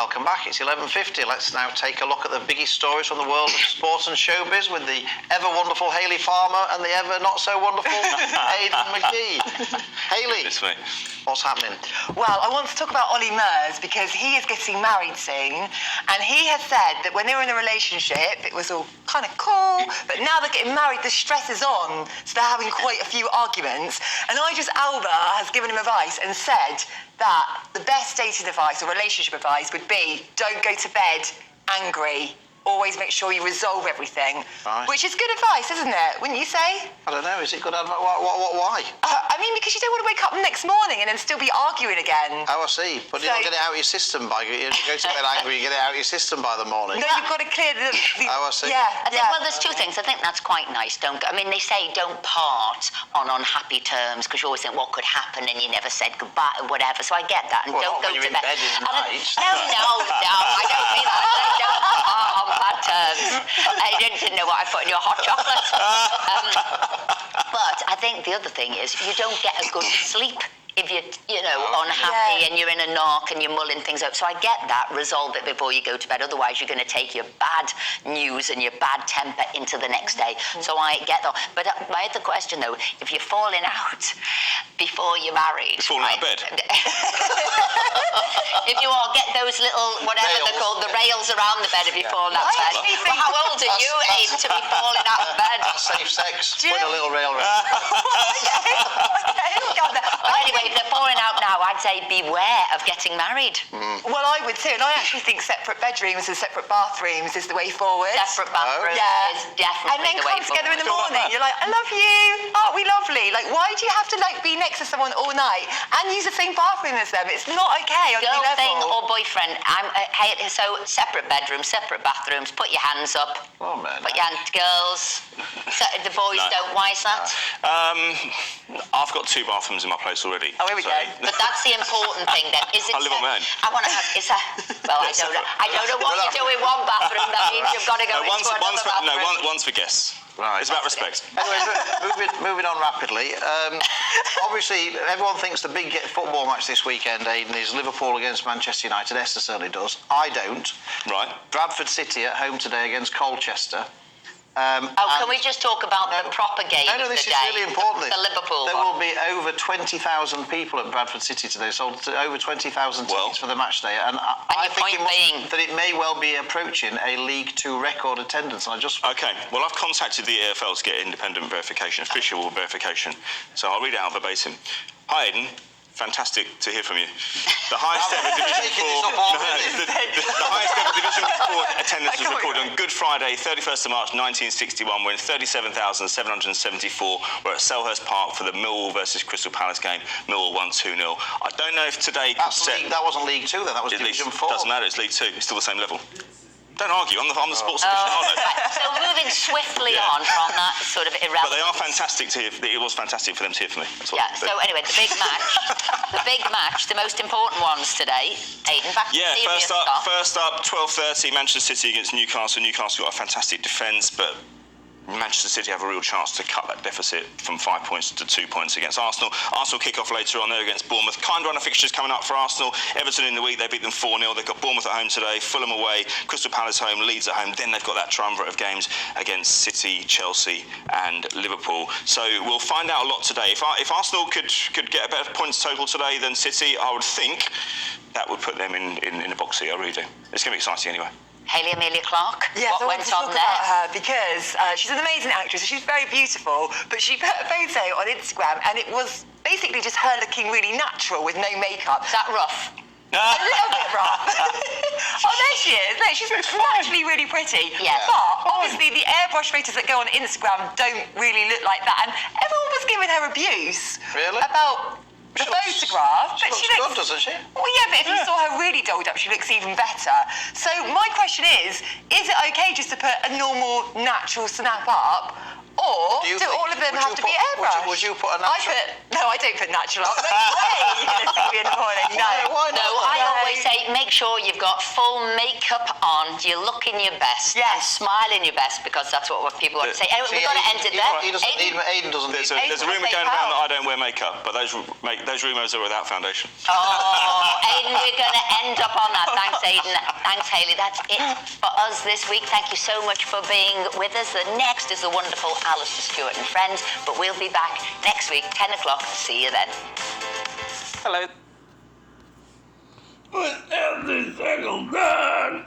welcome back. It's 11:50. Let's now take a look at the biggest stories from the world of sports and showbiz with the ever-wonderful Hayley Farmer and the ever-not-so-wonderful Aidan McGee. Hayley, what's happening? Well, I want to talk about Ollie Murs because he is getting married soon, and he has said that when they were in a relationship, it was all kind of cool, but now they're getting married, the stress is on, so they're having quite a few arguments. And Alba has given him advice and said that the best dating advice or relationship advice would be don't go to bed angry. Always make sure you resolve everything. Right. Which is good advice, isn't it? Wouldn't you say? I don't know. Is it good advice? Why? I mean, because you don't want to wake up the next morning and then still be arguing again. Oh, I see. But you don't get it out of your system by... You go to bed angry, you get it out of your system by the morning. No, you've got to clear the... Oh, I see. Yeah, I think, well, there's two things. I think that's quite nice. I mean, they say don't part on unhappy terms because you always think what could happen and you never said goodbye or whatever. So I get that. And don't go to bed. No, I don't mean that. I say don't part on bad terms. I didn't know what I put in your hot chocolate. But I think the other thing is you don't get a good sleep if you're, unhappy and you're in a knock and you're mulling things up. So I get that. Resolve it before you go to bed. Otherwise, you're going to take your bad news and your bad temper into the next day. So I get that. But my other question, though, if you're falling out before you're married... Falling out of bed? If you all get those little, whatever they're called, the rails around the bed if you fall out of bed. Well, how old are you, Aiden, to be falling out of bed? Safe sex. Put a little rail around. But anyway, if they're falling out now, I'd say beware of getting married. Well, I would too, and I actually think separate bedrooms and separate bathrooms is the way forward. Separate bathrooms is definitely and then the way come together forward. in the morning. You're like, I love you. Aren't we lovely? Like, why do you have to be next to someone all night and use the same bathroom as them? It's not okay on any level. Girlfriend or boyfriend, so separate bedrooms, separate bathrooms. Put your hands up. Oh man. Put your hands, girls. So the boys don't. Why is that? I've got 2 bathrooms in my place already. Oh, here we go. But that's the important thing then. Is it? I live on my own. I want to have. Well, I don't know. I don't know what you do in one bathroom. That means you've got to go into another bathroom. One's for guests. Right. It's about respect. Anyway, moving on rapidly. Obviously, everyone thinks the big football match this weekend, Aidan, is Liverpool against Manchester United. Esther certainly does. I don't. Right. Bradford City at home today against Colchester. Can we just talk about the proper game No, this today? is really important. The Liverpool There one. will be over 20,000 people at Bradford City today, sold over 20,000 tickets for the match day. And I think that it may well be approaching a League 2 record attendance. And Okay, well, I've contacted the EFL to get independent verification, official verification. So I'll read it out verbatim. Hi, Aidan. Fantastic to hear from you. The highest ever Division 4 the highest ever Division 4 attendance was recorded on Good Friday, 31st of March 1961, when 37,774 were at Selhurst Park for the Millwall versus Crystal Palace game. Millwall won 2-0. I don't know if today that wasn't League 2 then, that was Division 4. Doesn't matter, it's League 2. It's still the same level. Don't argue, I'm the sports aficionado. So moving swiftly on from that sort of irrelevant. But they are fantastic to hear. It was fantastic for them to hear from me. So anyway, the big match, the most important ones today. Aidan, back to the serious stuff. First up, 12:30, Manchester City against Newcastle. Newcastle got a fantastic defence, but Manchester City have a real chance to cut that deficit from 5 points to 2 points against Arsenal. Arsenal kick off later on there against Bournemouth. Kind run of fixtures coming up for Arsenal. Everton in the week, they beat them 4-0. They've got Bournemouth at home today, Fulham away, Crystal Palace home, Leeds at home. Then they've got that triumvirate of games against City, Chelsea and Liverpool. So we'll find out a lot today. If Arsenal could get a better points total today than City, I would think that would put them in the box here. I really do. It's going to be exciting anyway. Hayley Amelia Clark. Yes, what went on there? I want to talk about her because she's an amazing actress. She's very beautiful, but she put a photo on Instagram and it was basically just her looking really natural with no makeup. Is that rough? A little bit rough. Oh, there she is. No, she's actually really pretty. Yeah. But obviously the airbrush photos that go on Instagram don't really look like that, and everyone was giving her abuse. Really? About the photograph. She looks good, doesn't she? Well, yeah, but if you saw her really dolled up, she looks even better. So my question is it okay just to put a normal, natural snap up? Or do all of them have to be airbrushed? Would you put a natural? No, I don't put natural up. No way you're going to see me in the morning. No. Why not? No, I always say make sure you've got full makeup on, you're looking your best, and smiling your best, because that's what people want to say. Anyway, we've got to end it there. Aidan doesn't. There's a rumour going around that I don't wear makeup. makeup, but those rumours are without foundation. Oh, Aidan, we're going to end up on that. Thanks, Aidan. Thanks, Hayley. That's it for us this week. Thank you so much for being with us. The next is the wonderful Alistair Stewart and Friends, but we'll be back next week, 10 o'clock. See you then. Hello. Every single time.